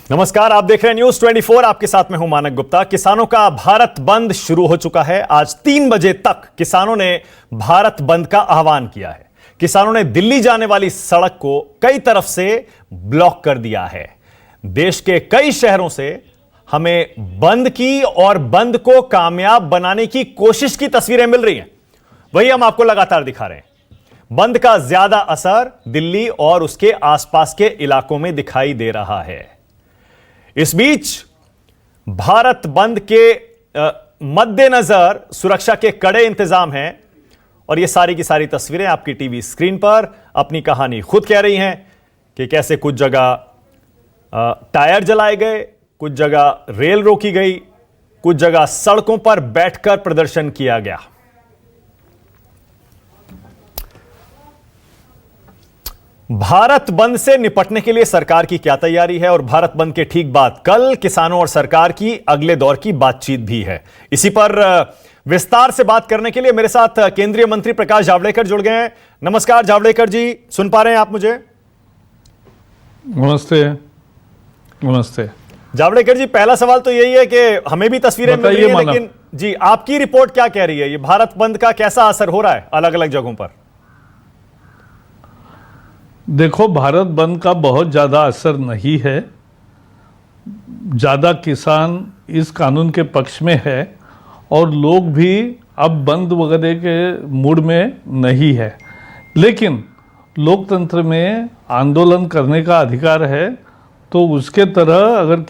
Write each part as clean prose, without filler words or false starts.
नमस्कार, आप देख रहे हैं न्यूज 24। आपके साथ में हूं मानक गुप्ता। किसानों का भारत बंद शुरू हो चुका है। आज 3 बजे तक किसानों ने भारत बंद का आह्वान किया है। किसानों ने दिल्ली जाने वाली सड़क को कई तरफ से ब्लॉक कर दिया है। देश के कई शहरों से हमें बंद की और बंद को कामयाब बनाने की कोशिश की तस्वीरें मिल रही हैं। वही हम आपको लगातार दिखा रहे हैं। बंद का ज्यादा असर दिल्ली और उसके आसपास के इलाकों में दिखाई दे रहा है। इस बीच भारत बंद के मद्देनजर सुरक्षा के कड़े इंतजाम हैं और ये सारी की सारी तस्वीरें आपकी टीवी स्क्रीन पर अपनी कहानी खुद कह रही हैं कि कैसे कुछ जगह टायर जलाए गए, कुछ जगह रेल रोकी गई, कुछ जगह सड़कों पर बैठकर प्रदर्शन किया गया। भारत बंद से निपटने के लिए सरकार की क्या तैयारी है और भारत बंद के ठीक बाद कल किसानों और सरकार की अगले दौर की बातचीत भी है। इसी पर विस्तार से बात करने के लिए मेरे साथ केंद्रीय मंत्री प्रकाश जावड़ेकर जुड़ गए हैं। नमस्कार जावड़ेकर जी, सुन पा रहे हैं आप मुझे? नमस्ते। नमस्ते जावड़ेकर जी, पहला सवाल तो यही है कि हमें भी तस्वीरें मिल रही है, लेकिन जी आपकी रिपोर्ट क्या कह रही है? ये भारत बंद का कैसा असर हो रहा है अलग अलग जगहों पर? देखो, भारत बंद का बहुत ज़्यादा असर नहीं है। ज़्यादा किसान इस कानून के पक्ष में है और लोग भी अब बंद वगैरह के मूड में नहीं है। लेकिन लोकतंत्र में आंदोलन करने का अधिकार है, तो उसके तरह अगर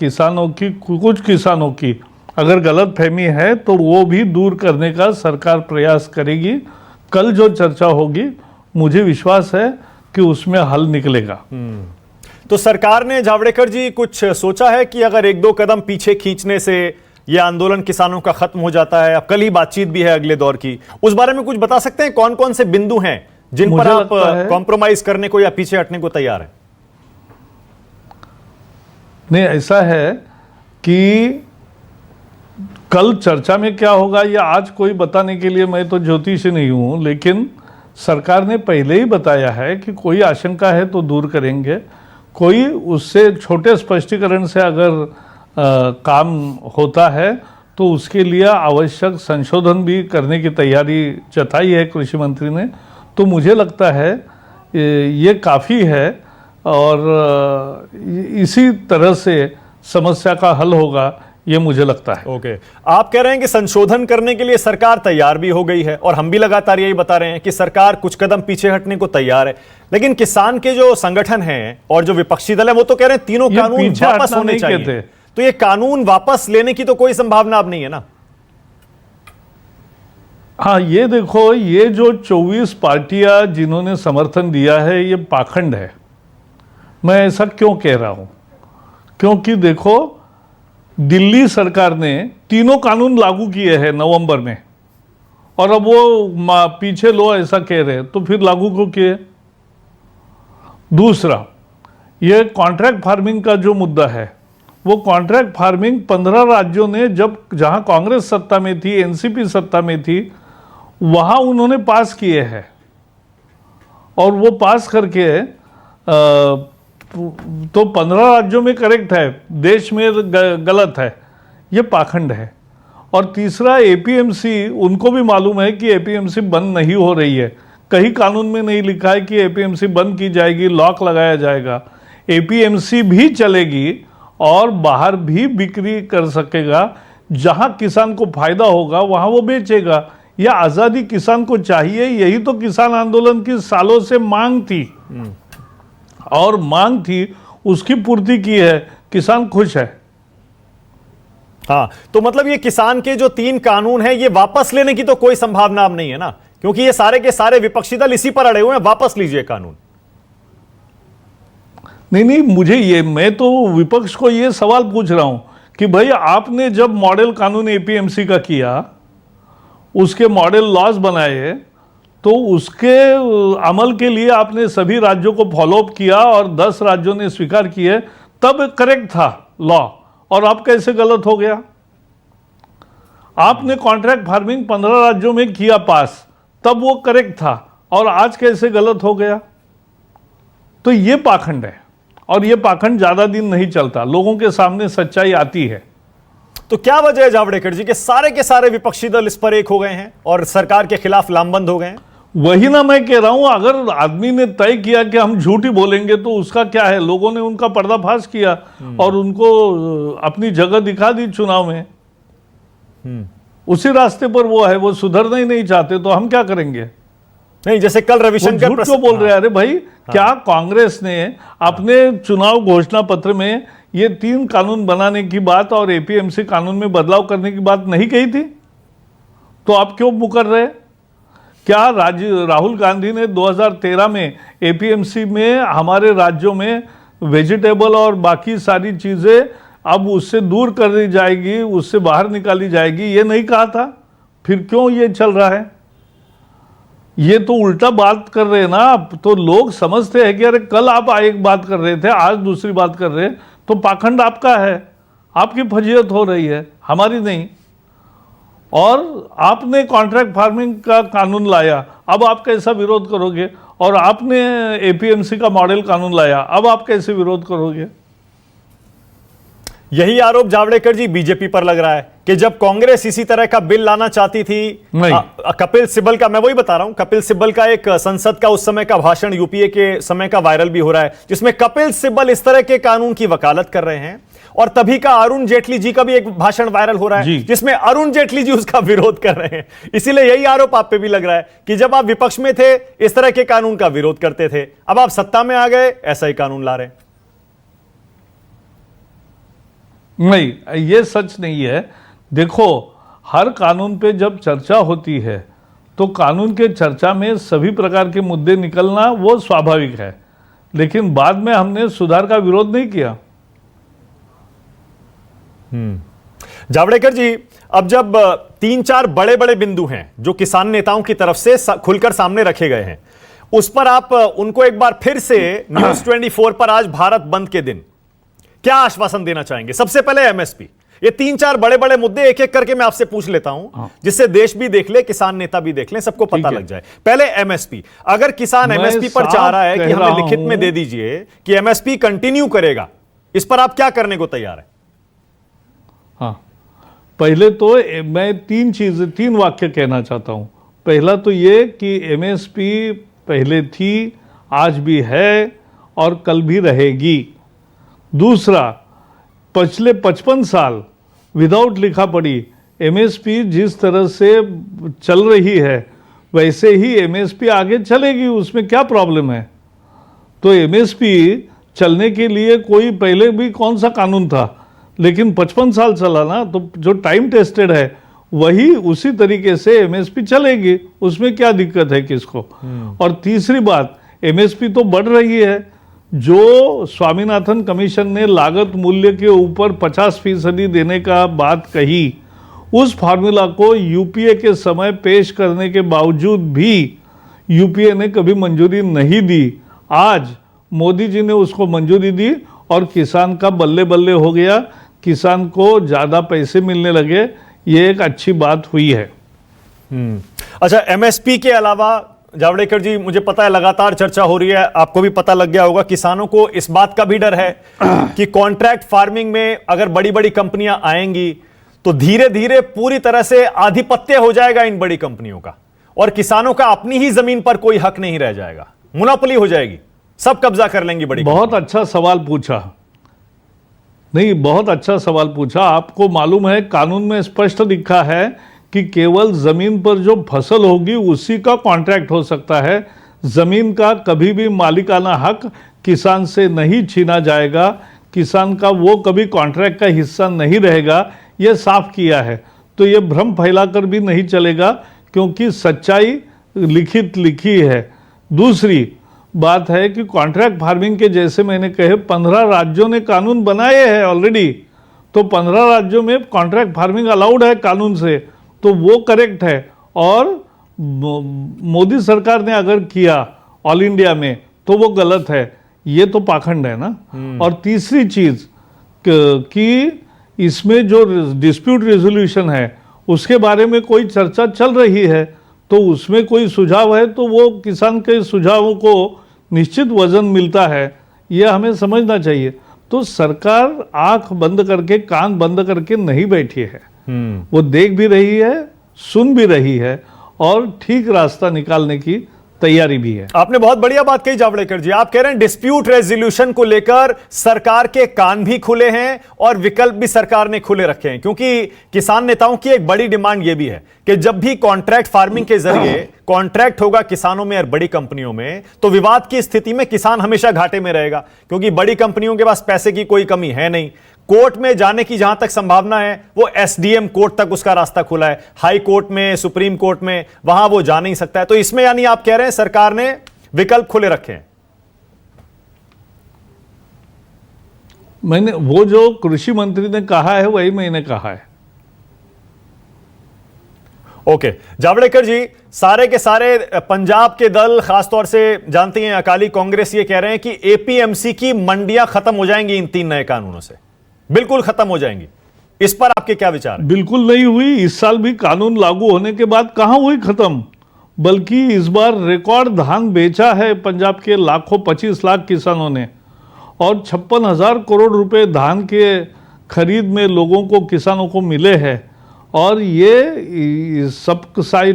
कुछ किसानों की अगर गलतफहमी है तो वो भी दूर करने का सरकार प्रयास करेगी। कल जो चर्चा होगी, मुझे विश्वास है कि उसमें हल निकलेगा। तो सरकार ने जावड़ेकर जी कुछ सोचा है कि अगर 1-2 कदम पीछे खींचने से यह आंदोलन किसानों का खत्म हो जाता है? अब कल ही बातचीत भी है अगले दौर की, उस बारे में कुछ बता सकते हैं? कौन कौन से बिंदु हैं जिन पर आप कॉम्प्रोमाइज करने को या पीछे हटने को तैयार हैं? नहीं, ऐसा है कि कल चर्चा में क्या होगा ये आज कोई बताने के लिए मैं तो ज्योतिषी नहीं हूं, लेकिन सरकार ने पहले ही बताया है कि कोई आशंका है तो दूर करेंगे। कोई उससे छोटे स्पष्टीकरण से अगर काम होता है तो उसके लिए आवश्यक संशोधन भी करने की तैयारी जताई है कृषि मंत्री ने। तो मुझे लगता है ये काफ़ी है और इसी तरह से समस्या का हल होगा, ये मुझे लगता है। ओके, आप कह रहे हैं कि संशोधन करने के लिए सरकार तैयार भी हो गई है और हम भी लगातार यही बता रहे हैं कि सरकार कुछ कदम पीछे हटने को तैयार है। लेकिन किसान के जो संगठन हैं और जो विपक्षी दल है वो तो कह रहे हैं तीनों कानून वापस होने चाहिए। तो ये कानून वापस लेने की तो कोई संभावना अब नहीं है ना? हाँ, ये देखो, ये जो 24 पार्टियां जिन्होंने समर्थन दिया है ये पाखंड है। मैं ऐसा क्यों कह रहा हूं? क्योंकि देखो, दिल्ली सरकार ने तीनों कानून लागू किए हैं नवंबर में और अब वो पीछे लो ऐसा कह रहे हैं, तो फिर लागू क्यों किए? दूसरा, ये कॉन्ट्रैक्ट फार्मिंग का जो मुद्दा है, वो कॉन्ट्रैक्ट फार्मिंग 15 राज्यों ने जहां कांग्रेस सत्ता में थी, एनसीपी सत्ता में थी, वहां उन्होंने पास किए हैं और वो पास करके तो 15 राज्यों में करेक्ट है, देश में गलत है। ये पाखंड है। और तीसरा, एपीएमसी, उनको भी मालूम है कि एपीएमसी बंद नहीं हो रही है। कहीं कानून में नहीं लिखा है कि एपीएमसी बंद की जाएगी, लॉक लगाया जाएगा। एपीएमसी भी चलेगी और बाहर भी बिक्री कर सकेगा। जहां किसान को फायदा होगा वहां वो बेचेगा। यह आज़ादी किसान को चाहिए। यही तो किसान आंदोलन की सालों से मांग थी और मांग थी, उसकी पूर्ति की है। किसान खुश है। हाँ, तो मतलब ये किसान के जो 3 कानून हैं ये वापस लेने की तो कोई संभावना अब नहीं है ना, क्योंकि ये सारे के सारे विपक्षी दल इसी पर अड़े हुए हैं, वापस लीजिए कानून। नहीं, मैं तो विपक्ष को ये सवाल पूछ रहा हूं कि भाई, आपने जब मॉडल कानून एपीएमसी का किया, उसके मॉडल लॉज बनाए, तो उसके अमल के लिए आपने सभी राज्यों को फॉलोअप किया और 10 राज्यों ने स्वीकार किए, तब करेक्ट था लॉ। और अब कैसे गलत हो गया? आपने कॉन्ट्रैक्ट फार्मिंग 15 राज्यों में किया पास, तब वो करेक्ट था और आज कैसे गलत हो गया? तो ये पाखंड है और ये पाखंड ज्यादा दिन नहीं चलता, लोगों के सामने सच्चाई आती है। तो क्या वजह है जावड़ेकर जी के सारे विपक्षी दल इस पर एक हो गए हैं और सरकार के खिलाफ लामबंद हो गए हैं? वही ना मैं कह रहा हूं, अगर आदमी ने तय किया कि हम झूठ ही बोलेंगे तो उसका क्या है, लोगों ने उनका पर्दाफाश किया और उनको अपनी जगह दिखा दी चुनाव में। उसी रास्ते पर वो है, वो सुधरना ही नहीं चाहते, तो हम क्या करेंगे? नहीं, जैसे कल रविशंकर झूठ क्यों बोल रहे हैं? अरे भाई, क्या कांग्रेस ने अपने चुनाव घोषणा पत्र में ये 3 कानून बनाने की बात और एपीएमसी कानून में बदलाव करने की बात नहीं कही थी? तो आप क्यों मुकर रहे? क्या राहुल गांधी ने 2013 में एपीएमसी में हमारे राज्यों में वेजिटेबल और बाकी सारी चीजें अब उससे दूर कर दी जाएगी, उससे बाहर निकाली जाएगी, ये नहीं कहा था? फिर क्यों ये चल रहा है? ये तो उल्टा बात कर रहे हैं ना आप। तो लोग समझते हैं कि अरे कल आप एक बात कर रहे थे, आज दूसरी बात कर रहे हैं, तो पाखंड आपका है, आपकी फजीयत हो रही है, हमारी नहीं। और आपने कॉन्ट्रैक्ट फार्मिंग का कानून लाया, अब आप कैसा विरोध करोगे? और आपने एपीएमसी का मॉडल कानून लाया, अब आप कैसे विरोध करोगे? यही आरोप जावड़ेकर जी बीजेपी पर लग रहा है कि जब कांग्रेस इसी तरह का बिल लाना चाहती थी, कपिल सिब्बल का, मैं वही बता रहा हूं, कपिल सिब्बल का एक संसद का उस समय का भाषण यूपीए के समय का वायरल भी हो रहा है, जिसमें कपिल सिब्बल इस तरह के कानून की वकालत कर रहे हैं। और तभी का अरुण जेटली जी का भी एक भाषण वायरल हो रहा है जिसमें अरुण जेटली जी उसका विरोध कर रहे हैं। इसीलिए यही आरोप आप पे भी लग रहा है कि जब आप विपक्ष में थे इस तरह के कानून का विरोध करते थे, अब आप सत्ता में आ गए ऐसा ही कानून ला रहे हैं। नहीं, ये सच नहीं है। देखो, हर कानून पे जब चर्चा होती है तो कानून के चर्चा में सभी प्रकार के मुद्दे निकलना वो स्वाभाविक है, लेकिन बाद में हमने सुधार का विरोध नहीं किया। जावड़ेकर जी, अब जब 3-4 बड़े बिंदु हैं जो किसान नेताओं की तरफ से खुलकर सामने रखे गए हैं, उस पर आप उनको एक बार फिर से न्यूज 24 पर आज भारत बंद के दिन क्या आश्वासन देना चाहेंगे? सबसे पहले एमएसपी, ये 3-4 बड़े मुद्दे एक एक करके मैं आपसे पूछ लेता हूं, जिससे देश भी देख ले, किसान नेता भी देख ले, सबको पता लग जाए। पहले एमएसपी, अगर किसान एमएसपी पर चाह रहा है कि हमें लिखित में दे दीजिए कि एमएसपी कंटिन्यू करेगा, इस पर आप क्या करने को तैयार है? हाँ, पहले तो मैं 3 वाक्य कहना चाहता हूं। पहला तो ये कि एमएसपी पहले थी, आज भी है और कल भी रहेगी। दूसरा, पिछले 55 साल विदाउट लिखा पढ़ी एमएसपी जिस तरह से चल रही है वैसे ही एमएसपी आगे चलेगी, उसमें क्या प्रॉब्लम है? तो एमएसपी चलने के लिए कोई पहले भी कौन सा कानून था, लेकिन 55 साल चला ना, तो जो टाइम टेस्टेड है वही उसी तरीके से एमएसपी चलेगी, उसमें क्या दिक्कत है किसको? और तीसरी बात, एमएसपी तो बढ़ रही है। जो स्वामीनाथन कमीशन ने लागत मूल्य के ऊपर 50% देने का बात कही, उस फार्मूला को यूपीए के समय पेश करने के बावजूद भी यूपीए ने कभी मंजूरी नहीं दी। आज मोदी जी ने उसको मंजूरी दी और किसान का बल्ले बल्ले हो गया, किसान को ज़्यादा पैसे मिलने लगे, ये एक अच्छी बात हुई है। अच्छा, एमएसपी के अलावा जावड़ेकर जी, मुझे पता है लगातार चर्चा हो रही है, आपको भी पता लग गया होगा, किसानों को इस बात का भी डर है कि कॉन्ट्रैक्ट फार्मिंग में अगर बड़ी कंपनियां आएंगी तो धीरे धीरे पूरी तरह से आधिपत्य हो जाएगा इन बड़ी कंपनियों का और किसानों का अपनी ही जमीन पर कोई हक नहीं रह जाएगा, मोनोपोली हो जाएगी, सब कब्जा कर लेंगी बड़ी। बहुत अच्छा सवाल पूछा। नहीं, बहुत अच्छा सवाल पूछा। आपको मालूम है कानून में स्पष्ट लिखा है कि केवल जमीन पर जो फसल होगी उसी का कॉन्ट्रैक्ट हो सकता है, जमीन का कभी भी मालिकाना हक किसान से नहीं छीना जाएगा, किसान का वो कभी कॉन्ट्रैक्ट का हिस्सा नहीं रहेगा, ये साफ किया है। तो ये भ्रम फैलाकर भी नहीं चलेगा क्योंकि सच्चाई लिखी है। दूसरी बात है कि कॉन्ट्रैक्ट फार्मिंग के जैसे मैंने कहे 15 राज्यों ने कानून बनाए हैं ऑलरेडी, तो 15 राज्यों में कॉन्ट्रैक्ट फार्मिंग अलाउड है कानून से, तो वो करेक्ट है। और मोदी सरकार ने अगर किया ऑल इंडिया में तो वो गलत है, ये तो पाखंड है ना। और तीसरी चीज कि इसमें जो डिस्प्यूट रेजोल्यूशन है उसके बारे में कोई चर्चा चल रही है, तो उसमें कोई सुझाव है तो वो किसान के सुझावों को निश्चित वजन मिलता है। ये हमें समझना चाहिए। तो सरकार आंख बंद करके, कान बंद करके नहीं बैठी है, वो देख भी रही है, सुन भी रही है और ठीक रास्ता निकालने की तैयारी भी है। आपने बहुत बढ़िया बात कही जावड़ेकर जी। आप कह रहे हैं डिस्प्यूट रेजोल्यूशन को लेकर सरकार के कान भी खुले हैं और विकल्प भी सरकार ने खुले रखे हैं, क्योंकि किसान नेताओं की एक बड़ी डिमांड यह भी है कि जब भी कॉन्ट्रैक्ट फार्मिंग के जरिए कॉन्ट्रैक्ट होगा किसानों में और बड़ी कंपनियों में, तो विवाद की स्थिति में किसान हमेशा घाटे में रहेगा, क्योंकि बड़ी कंपनियों के पास पैसे की कोई कमी है नहीं। कोर्ट में जाने की जहां तक संभावना है वो एसडीएम कोर्ट तक उसका रास्ता खुला है, हाई कोर्ट में, सुप्रीम कोर्ट में, वहां वो जा नहीं सकता है। तो इसमें यानी आप कह रहे हैं सरकार ने विकल्प खुले रखे हैं। मैंने वो जो कृषि मंत्री ने कहा है वही मैंने कहा है। ओके जावड़ेकर जी, सारे के सारे पंजाब के दल, खासतौर से जानती हैं अकाली कांग्रेस, ये कह रहे हैं कि एपीएमसी की मंडियां खत्म हो जाएंगी इन 3 नए कानूनों से, बिल्कुल खत्म हो जाएंगी। इस पर आपके क्या विचार हैं? बिल्कुल नहीं हुई। इस साल भी कानून लागू होने के बाद कहां हुई खत्म, बल्कि इस बार रिकॉर्ड धान बेचा है पंजाब के लाखों 25 लाख किसानों ने, और 56,000 करोड़ रुपए धान के खरीद में लोगों को, किसानों को मिले हैं। और ये सब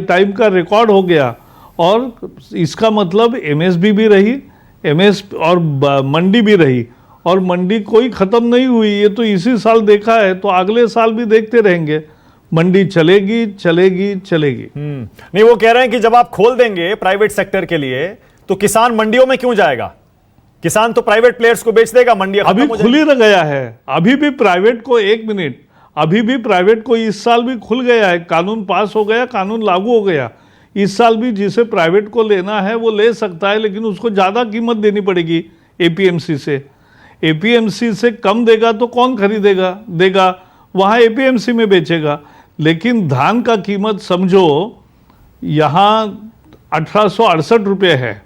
टाइम का रिकॉर्ड हो गया। और इसका मतलब एमएसपी भी रही, और मंडी भी रही, और मंडी कोई खत्म नहीं हुई। ये तो इसी साल देखा है, तो अगले साल भी देखते रहेंगे, मंडी चलेगी चलेगी चलेगी। नहीं, वो कह रहे हैं कि जब आप खोल देंगे प्राइवेट सेक्टर के लिए तो किसान मंडियों में क्यों जाएगा? किसान तो प्राइवेट प्लेयर्स को बेच देगा, मंडी अभी खुल ही गया है। अभी भी प्राइवेट को, एक मिनट, अभी भी प्राइवेट को इस साल भी खुल गया है, कानून पास हो गया, कानून लागू हो गया। इस साल भी जिसे प्राइवेट को लेना है वो ले सकता है, लेकिन उसको ज्यादा कीमत देनी पड़ेगी एपीएमसी से। एपीएमसी से कम देगा तो कौन खरीदेगा, देगा वहां एपीएमसी में बेचेगा। लेकिन धान का कीमत समझो यहां 1868 रुपये है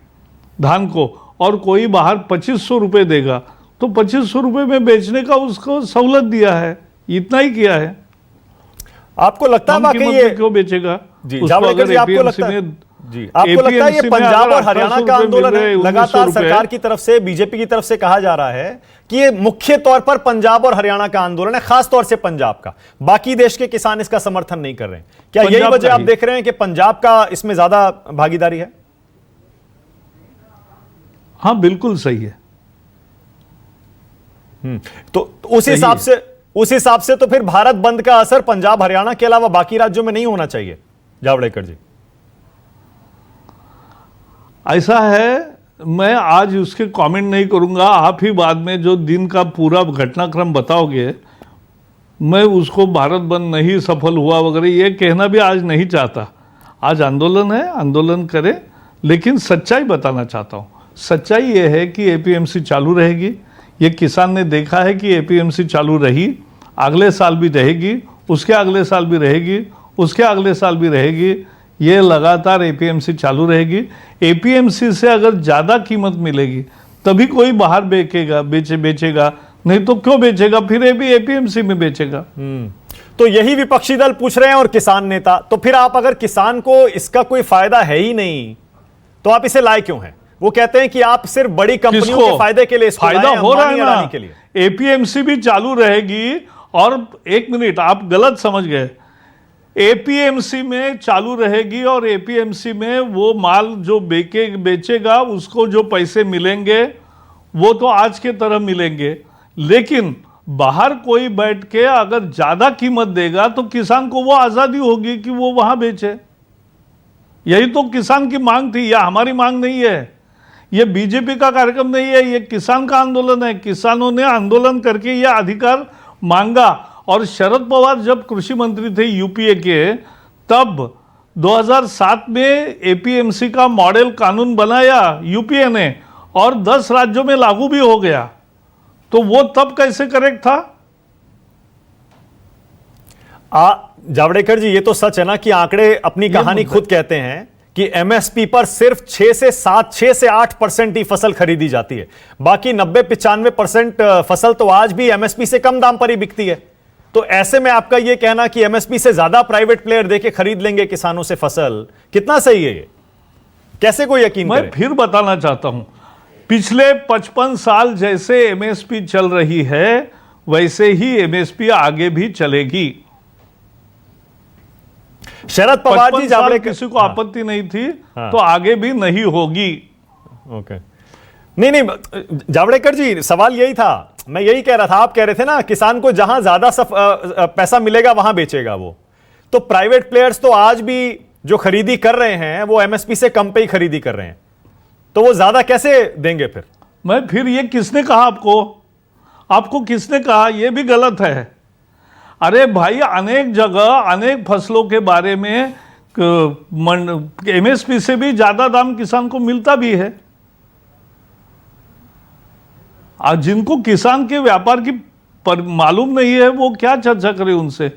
धान को, और कोई बाहर 2500 रुपये देगा, तो 2500 रुपये में बेचने का उसको सहूलत दिया है, इतना ही किया है। आपको लगता है कि ये क्यों बेचेगा? जी जावड़ेकर जी, आपको लगता है जी, आपको लगता है ये पंजाब और हरियाणा का आंदोलन है? लगातार सरकार की तरफ से, बीजेपी की तरफ से कहा जा रहा है कि ये मुख्य तौर पर पंजाब और हरियाणा का आंदोलन है, खास तौर से पंजाब का। बाकी देश के किसान इसका समर्थन नहीं कर रहे हैं। क्या यही वजह आप देख रहे हैं कि पंजाब का इसमें ज्यादा भागीदारी है? हाँ, बिल्कुल सही है। तो उस हिसाब से तो फिर भारत बंद का असर पंजाब हरियाणा के अलावा बाकी राज्यों में नहीं होना चाहिए जावड़ेकर जी? ऐसा है, मैं आज उसके कमेंट नहीं करूंगा, आप ही बाद में जो दिन का पूरा घटनाक्रम बताओगे, मैं उसको भारत बंद नहीं सफल हुआ वगैरह ये कहना भी आज नहीं चाहता। आज आंदोलन है, आंदोलन करें, लेकिन सच्चाई बताना चाहता हूँ। सच्चाई ये है कि एपीएमसी चालू रहेगी। ये किसान ने देखा है कि एपीएमसी चालू रही, अगले साल भी रहेगी, उसके अगले साल भी रहेगी, उसके अगले साल भी रहेगी। ये लगातार एपीएमसी चालू रहेगी। एपीएमसी से अगर ज़्यादा कीमत मिलेगी तभी कोई बाहर बेचेगा, नहीं तो क्यों बेचेगा? फिर भी एपीएमसी में बेचेगा। तो यही विपक्षी दल पूछ रहे हैं और किसान नेता। तो फिर आप, अगर किसान को इसका कोई फायदा है ही नहीं, तो आप इसे लाए क्यों हैं? वो कहते हैं कि आप सिर्फ बड़ी कंपनियों के फायदे के लिए इसको फायदा लाए, हो रहा है अंबानी के लिए। एपीएमसी भी चालू रहेगी। और एक मिनट, आप गलत समझ गए। एपीएमसी में चालू रहेगी और एपीएमसी में वो माल जो बेचेगा उसको जो पैसे मिलेंगे वो तो आज के तरह मिलेंगे, लेकिन बाहर कोई बैठ के अगर ज्यादा कीमत देगा तो किसान को वो आजादी होगी कि वो वहां बेचे। यही तो किसान की मांग थी, या हमारी मांग नहीं है। ये बीजेपी का कार्यक्रम नहीं है, ये किसान का आंदोलन है। किसानों ने आंदोलन करके ये अधिकार मांगा। और शरद पवार जब कृषि मंत्री थे यूपीए के, तब 2007 में एपीएमसी का मॉडल कानून बनाया यूपीए ने, और 10 राज्यों में लागू भी हो गया। तो वो तब कैसे करेक्ट था? जावड़ेकर जी, ये तो सच है ना कि आंकड़े अपनी कहानी खुद कहते हैं कि एमएसपी पर सिर्फ 6 से 8% ही फसल खरीदी जाती है। बाकी 90-95% फसल तो आज भी एमएसपी से कम दाम पर ही बिकती है। तो ऐसे में आपका यह कहना कि एमएसपी से ज्यादा प्राइवेट प्लेयर देके खरीद लेंगे किसानों से फसल, कितना सही है ये? कैसे कोई यकीन करे? मैं फिर बताना चाहता हूं, पिछले 55 साल जैसे एमएसपी चल रही है वैसे ही एमएसपी आगे भी चलेगी। शरद पवार जी 55 साल जावड़ेकर, किसी को आपत्ति नहीं थी तो आगे भी नहीं होगी। ओके, नहीं जावड़ेकर जी, सवाल यही था, मैं यही कह रहा था। आप कह रहे थे ना किसान को जहां ज्यादा पैसा मिलेगा वहां बेचेगा वो। तो प्राइवेट प्लेयर्स तो आज भी जो खरीदी कर रहे हैं वो एमएसपी से कम पे ही खरीदी कर रहे हैं, तो वो ज्यादा कैसे देंगे फिर? फिर ये किसने कहा आपको? आपको किसने कहा? ये भी गलत है। अरे भाई, अनेक जगह अनेक फसलों के बारे में एमएसपी से भी ज्यादा दाम किसान को मिलता भी है। आज जिनको किसान के व्यापार की मालूम नहीं है वो क्या चर्चा करें उनसे।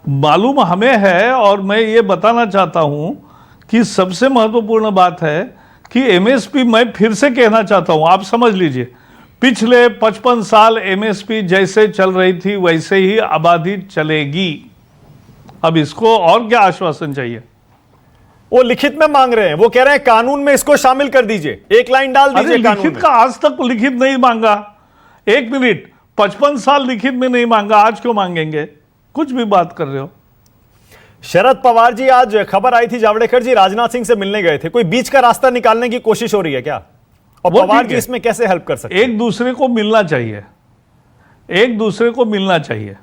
मालूम हमें है, और मैं ये बताना चाहता हूं कि सबसे महत्वपूर्ण बात है कि एमएसपी, मैं फिर से कहना चाहता हूं, आप समझ लीजिए, पिछले 55 साल एमएसपी जैसे चल रही थी वैसे ही आबादी चलेगी। अब इसको और क्या आश्वासन चाहिए? वो लिखित में मांग रहे हैं, वो कह रहे हैं कानून में इसको शामिल कर दीजिए, एक लाइन डाल दीजिए कानून लिखित में। का आज तक लिखित नहीं मांगा। एक मिनट, 55 साल लिखित में नहीं मांगा, आज क्यों मांगेंगे? कुछ भी बात कर रहे हो। शरद पवार जी, आज खबर आई थी जावड़ेकर जी राजनाथ सिंह से मिलने गए थे, कोई बीच का रास्ता निकालने की कोशिश हो रही है क्या? और पवार जी इसमें कैसे हेल्प कर सकते हैं? एक दूसरे को मिलना चाहिए, एक दूसरे को मिलना चाहिए।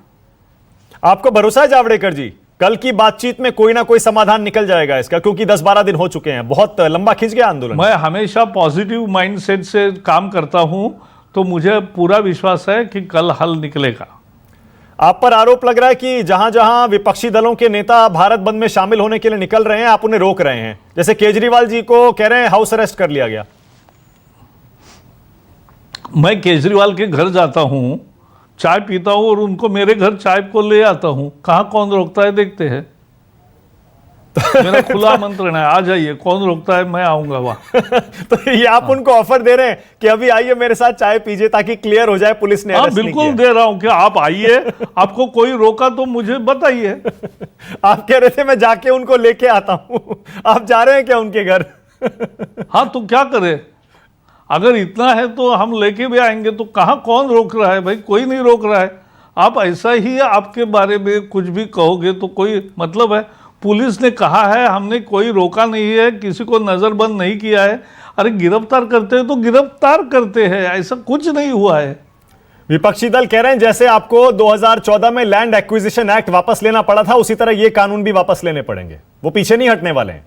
आपको भरोसा है जावड़ेकर जी कल की बातचीत में कोई ना कोई समाधान निकल जाएगा इसका? क्योंकि 10-12 दिन हो चुके हैं, बहुत लंबा खिंच गया आंदोलन। मैं हमेशा पॉजिटिव माइंडसेट से काम करता हूं, तो मुझे पूरा विश्वास है कि कल हल निकलेगा। आप पर आरोप लग रहा है कि जहां जहां विपक्षी दलों के नेता भारत बंद में शामिल होने के लिए निकल रहे हैं आप उन्हें रोक रहे हैं। जैसे केजरीवाल जी को कह रहे हैं हाउस अरेस्ट कर लिया गया। मैं केजरीवाल के घर जाता हूं, चाय पीता हूं और उनको मेरे घर चाय को ले आता हूं। कहां कौन रोकता है देखते हैं। मेरा खुला आमंत्रण है, आ जाइए, कौन रोकता है, मैं आऊंगा वहां। तो ये आप उनको ऑफर दे रहे हैं कि अभी आइए मेरे साथ चाय पीजिए ताकि क्लियर हो जाए पुलिस ने अरेस्ट नहीं बिल्कुल किया। दे रहा हूं कि आप आइए, आपको कोई रोका तो मुझे बताइए। आप कह रहे थे मैं जाके उनको लेके आता हूं, आप जा रहे हैं क्या उनके घर? हाँ, तो क्या करें, अगर इतना है तो हम लेके भी आएंगे। तो कहां कौन रोक रहा है भाई? कोई नहीं रोक रहा है। आप ऐसा ही आपके बारे में कुछ भी कहोगे तो कोई मतलब है? पुलिस ने कहा है, हमने कोई रोका नहीं है, किसी को नजरबंद नहीं किया है। अरे गिरफ्तार करते हैं तो गिरफ्तार करते हैं, ऐसा कुछ नहीं हुआ है। विपक्षी दल कह रहे हैं जैसे आपको 2014 में लैंड एक्विजिशन एक्ट वापस लेना पड़ा था उसी तरह ये कानून भी वापस लेने पड़ेंगे, वो पीछे नहीं हटने वाले हैं।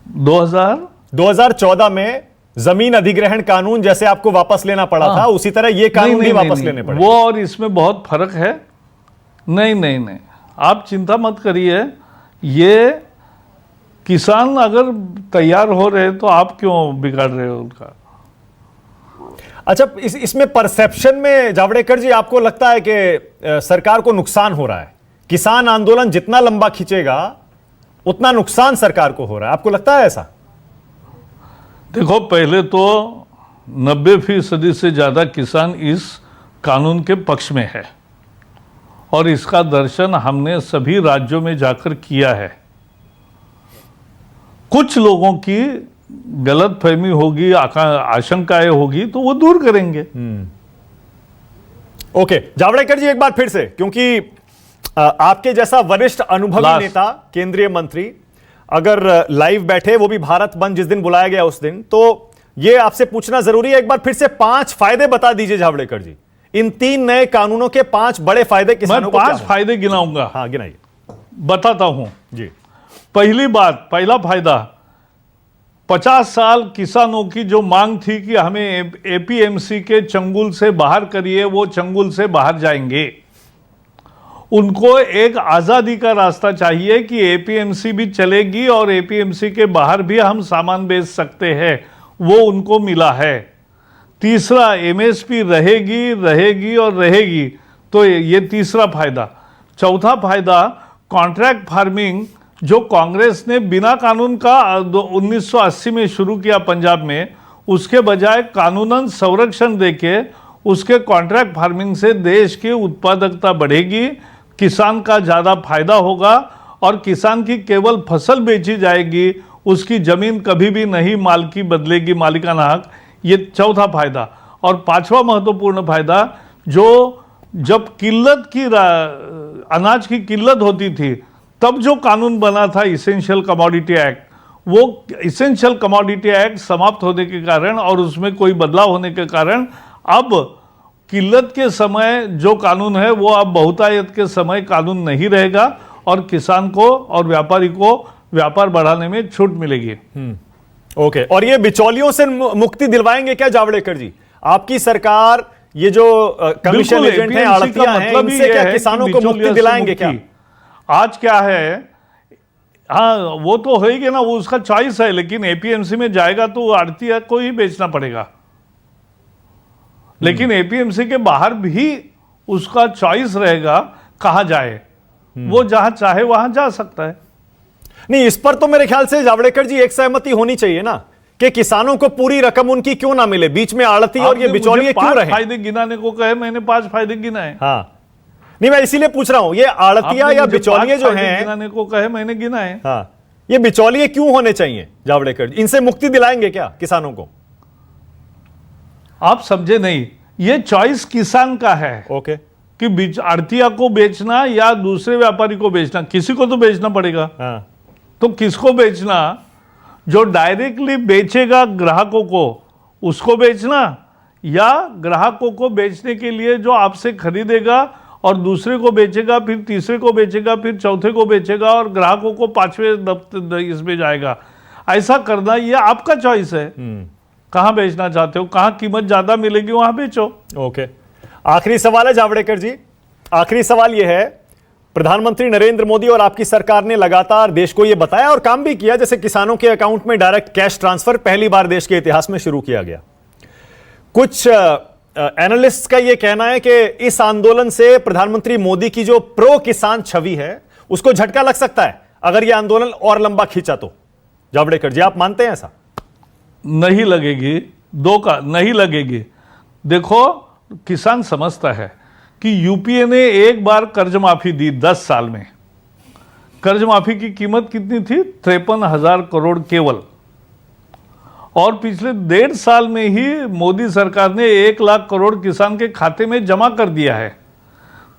2014 में जमीन अधिग्रहण कानून जैसे आपको वापस लेना पड़ा था उसी तरह ये कानून भी वापस लेने पड़ेंगे। वो और इसमें बहुत फर्क है। नहीं नहीं नहीं, आप चिंता मत करिए। ये किसान अगर तैयार हो रहे तो आप क्यों बिगाड़ रहे हो उनका? अच्छा, इसमें परसेप्शन में जावड़ेकर जी आपको लगता है कि सरकार को नुकसान हो रहा है? किसान आंदोलन जितना लंबा खींचेगा उतना नुकसान सरकार को हो रहा है, आपको लगता है ऐसा? देखो, पहले तो 90% से ज्यादा किसान इस कानून के पक्ष में है और इसका दर्शन हमने सभी राज्यों में जाकर किया है। कुछ लोगों की गलतफहमी होगी, आशंकाएं होगी तो वो दूर करेंगे। ओके जावड़ेकर जी, एक बार फिर से, क्योंकि आपके जैसा वरिष्ठ अनुभवी नेता, केंद्रीय मंत्री अगर लाइव बैठे, वो भी भारत बंद जिस दिन बुलाया गया उस दिन, तो ये आपसे पूछना जरूरी है। एक बार फिर से 5 फायदे बता दीजिए जावड़ेकर जी, इन 3 नए कानूनों के 5 बड़े फायदे किसानों को। 5 फायदे गिनाऊंगा। हाँ गिनाइए। बताता हूं जी। पहली बात, पहला फायदा, 50 साल किसानों की जो मांग थी कि हमें एपीएमसी के चंगुल से बाहर करिए, वो चंगुल से बाहर जाएंगे। उनको एक आजादी का रास्ता चाहिए कि एपीएमसी भी चलेगी और एपीएमसी के बाहर भी हम सामान बेच सकते हैं, वो उनको मिला है। तीसरा, एमएसपी रहेगी रहेगी और रहेगी, तो ये तीसरा फायदा। चौथा फायदा, कॉन्ट्रैक्ट फार्मिंग जो कांग्रेस ने बिना कानून का 1980 में शुरू किया पंजाब में, उसके बजाय कानूनन संरक्षण देके उसके कॉन्ट्रैक्ट फार्मिंग से देश की उत्पादकता बढ़ेगी, किसान का ज़्यादा फायदा होगा और किसान की केवल फसल बेची जाएगी, उसकी जमीन कभी भी नहीं मालकी बदलेगी, मालिकाना हक। ये चौथा फायदा। और पांचवा महत्वपूर्ण फायदा, जो जब अनाज की किल्लत होती थी तब जो कानून बना था इसेंशियल कमोडिटी एक्ट, वो इसेंशियल कमोडिटी एक्ट समाप्त होने के कारण और उसमें कोई बदलाव होने के कारण अब किल्लत के समय जो कानून है वो अब बहुतायत के समय कानून नहीं रहेगा और किसान को और व्यापारी को व्यापार बढ़ाने में छूट मिलेगी। ओके, और ये बिचौलियों से मुक्ति दिलवाएंगे क्या जावड़ेकर जी? आपकी सरकार ये जो कमीशन एजेंट हैं, आड़तियां हैं, इनसे क्या किसानों को मुक्ति दिलाएंगे क्या? आज क्या है, हाँ वो तो होएगी ना, वो उसका चॉइस है, लेकिन एपीएमसी में जाएगा तो आड़तिया को ही बेचना पड़ेगा। लेकिन एपीएमसी के बाहर भी उसका चॉइस रहेगा कहां जाए, वो जहां चाहे वहां जा सकता है। नहीं, इस पर तो मेरे ख्याल से जावड़ेकर जी एक सहमति होनी चाहिए ना कि किसानों को पूरी रकम उनकी क्यों ना मिले, बीच में आड़ती और ये बिचौलिए क्यों रहे? फायदे गिनाने को कहे, मैंने 5 फायदे गिनाए। हाँ, नहीं मैं इसीलिए पूछ रहा हूं, ये आड़तिया या बिचौलिए जो हैं, गिनाने को कहे, मैंने गिनाए। हाँ, ये बिचौलिए क्यों होने चाहिए जावड़ेकर जी? इनसे मुक्ति दिलाएंगे क्या किसानों को? आप समझे नहीं, ये चॉइस किसान का है। ओके, कि आड़तिया को बेचना या दूसरे व्यापारी को बेचना, किसी को तो बेचना पड़ेगा। हाँ, तो किसको बेचना? जो डायरेक्टली बेचेगा ग्राहकों को, उसको बेचना, या ग्राहकों को बेचने के लिए जो आपसे खरीदेगा और दूसरे को बेचेगा, फिर तीसरे को बेचेगा, फिर चौथे को बेचेगा और ग्राहकों को 5वें इसमें जाएगा। ऐसा करना ये आपका चॉइस है, कहां बेचना चाहते हो, कहां कीमत ज्यादा मिलेगी वहां बेचो। ओके, आखिरी सवाल है जावड़ेकर जी, आखिरी सवाल यह है, प्रधानमंत्री नरेंद्र मोदी और आपकी सरकार ने लगातार देश को यह बताया और काम भी किया, जैसे किसानों के अकाउंट में डायरेक्ट कैश ट्रांसफर पहली बार देश के इतिहास में शुरू किया गया। कुछ एनालिस्ट का यह कहना है कि इस आंदोलन से प्रधानमंत्री मोदी की जो प्रो किसान छवि है उसको झटका लग सकता है अगर यह आंदोलन और लंबा खींचा तो। जावड़ेकर जी, आप मानते हैं ऐसा? नहीं लगेगी, नहीं लगेगी। देखो, किसान समझता है कि यूपीए ने एक बार कर्ज माफी दी 10 साल में। कर्ज माफी की कीमत कितनी थी? 53,000 करोड़ केवल। और पिछले 1.5 साल में ही मोदी सरकार ने 1 लाख करोड़ किसान के खाते में जमा कर दिया है।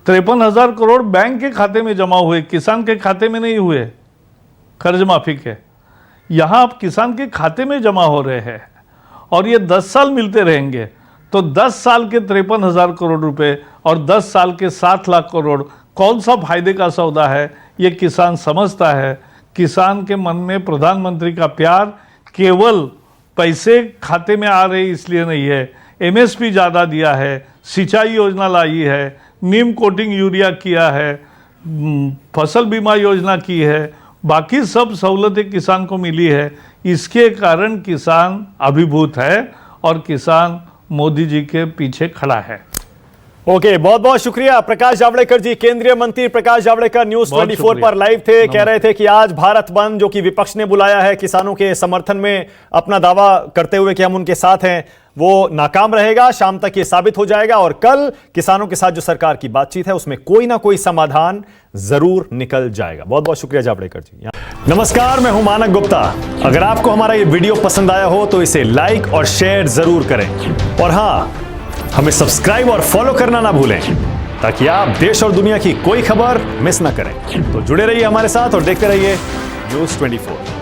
53,000 करोड़ बैंक के खाते में जमा हुए, किसान के खाते में नहीं हुए कर्ज माफी के। यहां अब किसान के खाते में जमा हो रहे हैं और ये 10 साल मिलते रहेंगे। तो 10 साल के 53,000 करोड़ रुपए और 10 साल के 7 लाख करोड़, कौन सा फायदे का सौदा है, ये किसान समझता है। किसान के मन में प्रधानमंत्री का प्यार केवल पैसे खाते में आ रहे इसलिए नहीं है, एमएसपी ज़्यादा दिया है, सिंचाई योजना लाई है, नीम कोटिंग यूरिया किया है, फसल बीमा योजना की है, बाकी सब सहूलतें किसान को मिली है। इसके कारण किसान अभिभूत है और किसान मोदी जी के पीछे खड़ा है। ओके, बहुत बहुत शुक्रिया प्रकाश जावड़ेकर जी। केंद्रीय मंत्री प्रकाश जावड़ेकर न्यूज़ 24 पर लाइव थे, कह रहे थे कि आज भारत बंद जो कि विपक्ष ने बुलाया है किसानों के समर्थन में अपना दावा करते हुए कि हम उनके साथ हैं, वो नाकाम रहेगा। शाम तक ये साबित हो जाएगा और कल किसानों के साथ जो सरकार की बातचीत है उसमें कोई ना कोई समाधान जरूर निकल जाएगा। बहुत बहुत शुक्रिया जावड़ेकर जी। नमस्कार, मैं हूं मानक गुप्ता। अगर आपको हमारा ये वीडियो पसंद आया हो तो इसे लाइक और शेयर जरूर करें और हां, हमें सब्सक्राइब और फॉलो करना ना भूलें ताकि आप देश और दुनिया की कोई खबर मिस ना करें। तो जुड़े रहिए हमारे साथ और देखते रहिए न्यूज़ 24।